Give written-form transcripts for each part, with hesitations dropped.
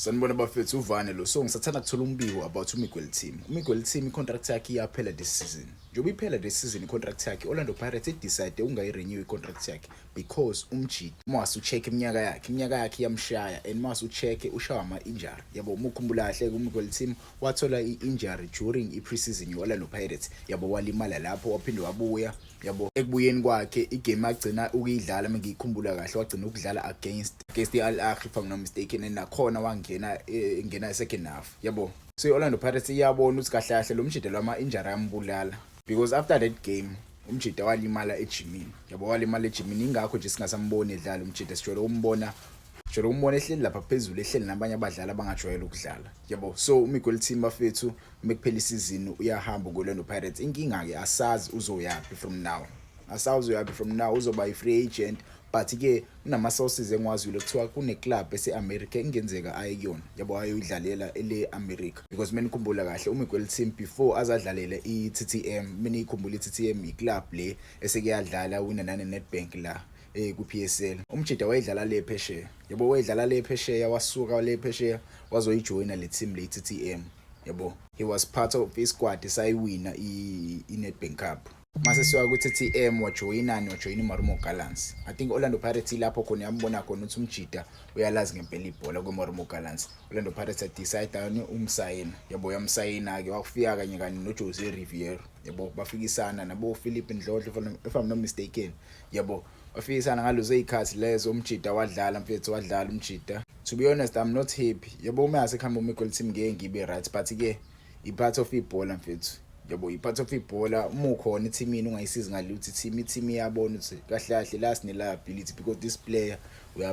Sanibona bafethu uvane lo so ngisathanda kuthola umbiko about uMiguel Team. uMiguel Team icontract yakhe iyaphela this season. Njengoba iphela this season icontract yakhe Orlando Pirates decide ungayirenew icontract yakhe because umjidi mase ucheck iminyaka yakhe iyamshaya and mase ucheck ushawa ama-injury. Yabo ukukhumbula kahle uMiguel Team wathola i-injury during i-preseason ye-Orlando Pirates. Yabo walimala lapho waphinde wabuya. Yabo ekubuyeni kwakhe igame agcina ukuyidlala mengikhumbula kahle wagcina ukudlala against i-Al Ahly if I'm not mistaken and nakhona ngena second half yabo. So i-Orlando Pirates iyabona ukuthi kahle kahle lo mjida lwama-injury ayambulala because after that game umjida walimala ejimini. Yabo walimala ejimini ingakho nje singasamboni edlala umjida sijwayele umbona ehleli lapha phezulu ehleli nabanye abadlali abangajwayele ukudlala. Yabo so uMiguel Team bafethu mekuphela isizini uyahamba ku-Orlando Pirates. Inkinga ke asazi uzoyapi from now. Uzoba i-free agent but ke kunama-sources engwazile kuthiwa kune-club ese-America engenzeka aye kuyona. Yabo ayoyidlalela ele-America because menikhumbula kahle uMiguel Team before azadlalela i-TTM menikhumbula i-TTM i-club le esekuyadlala wina nane-Nedbank la ku-PSL. Umjida wayedlala le phesheya. Yabo wayedlala le phesheya wasuka le phesheya wazoyijoyina le team le TTM. Yabo he was part of i-squad esayiwina i-Nedbank Cup. Mase siwa ku-TTM wajoyina iMarumo Gallants. I think Orlando Pirates lapho khona yambona khona ukuthi umjida uyalazi ngempela ibhola kweMarumo Gallants. Orlando Pirates decide umsayina. Yabo yamsayina ke wakufika kanye noJose Riviero. Yabo bafikisana nabo Philip Ndlodlo if I'm not mistaken. Yabo bafikisana ngalozo izikhathi lezo umjida wadlala mfethu wadlala umjida. To be honest I'm not happy. Yabo uma yasekhamba uMiguel Team ngeke ngibe right but ke i-part of ibhola mfethu. Yabo i-part of ibhola uma ukhona ithimini ungayisizi ngalutho i-team iyabona ukuthi kahle kahle last ne-liability because this player we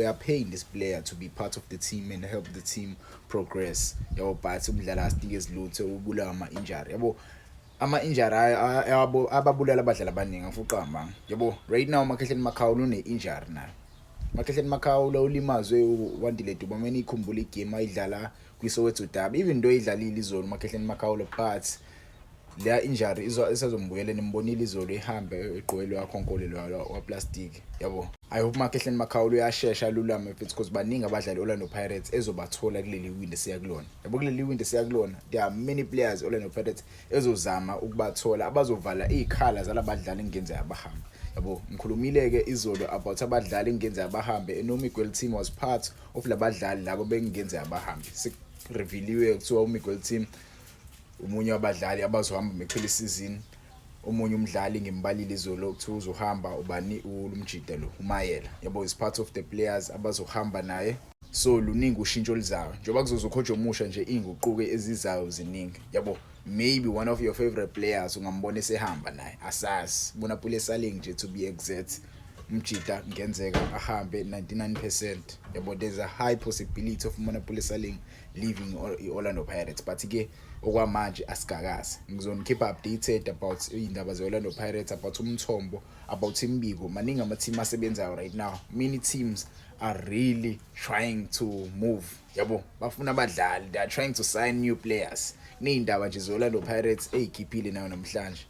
are paying this player to be part of the team and help the team progress. Yabo but umdlali asitike ezilutho ubulawa ama-injury. Yabo ama-injury ababulala abadlali abaningi afuqa amanga. Yabo right now uMakhehleni Makhawula une-injury nayo. uMakhehleni Makhawula ulimazwe uWandile Dubama ikhumbula igame ayidlala kwiSoweto Derby even though idlalile izolo uMakhehleni Makhawula but leya injury isazombuyela nimbonile izolo ehambe eqwele wakhonkolo wa plastic. Yabo I hope uMakhehleni Makhawula uyashesha lulame mfethu because baningi abadlali Orlando Pirates ezobathola kuleli window siyakulona. Yabo kuleli window siyakulona there are many players Orlando Pirates ezozama ukubathola abazovala izikhala zalabadlali engenzeka abahambe. Yabo ngikhulumile ke izolo about abadlali engenzeka abahambe and uMiguel Team was part of labadlali labo bengenzeka abahambe. Revealiwe kuthiwa uMiguel Team umunye wabadlali abazohamba mekuphela isizini. Omunye umdlali ngimbalile izolo kuthiwa uzohamba ubani ulumjida lo uMayela. Yabo is part of the players abazohamba naye. So luningi ushintsho lizayo njengoba kuzokhotshwa omusha nje inguquko ezizayo ziningi. Yabo maybe one of your favorite players ungambona esehamba naye asazi Monapule Saling nje to be exact umjida ngenzeka ahambe 99%. Yabo there's a high possibility of Monapule Saling leaving Orlando Pirates but ke okwamanje asigagazi. Ngizonikhipha updated about indaba ze-Orlando Pirates about umthombo about imbiko maningi ama-team asebenzayo right now. Many teams are really trying to move. Yabo bafuna abadlali, they are trying to sign new players. Neyindaba nje ze-Orlando Pirates eyikhiphile nayo namhlanje.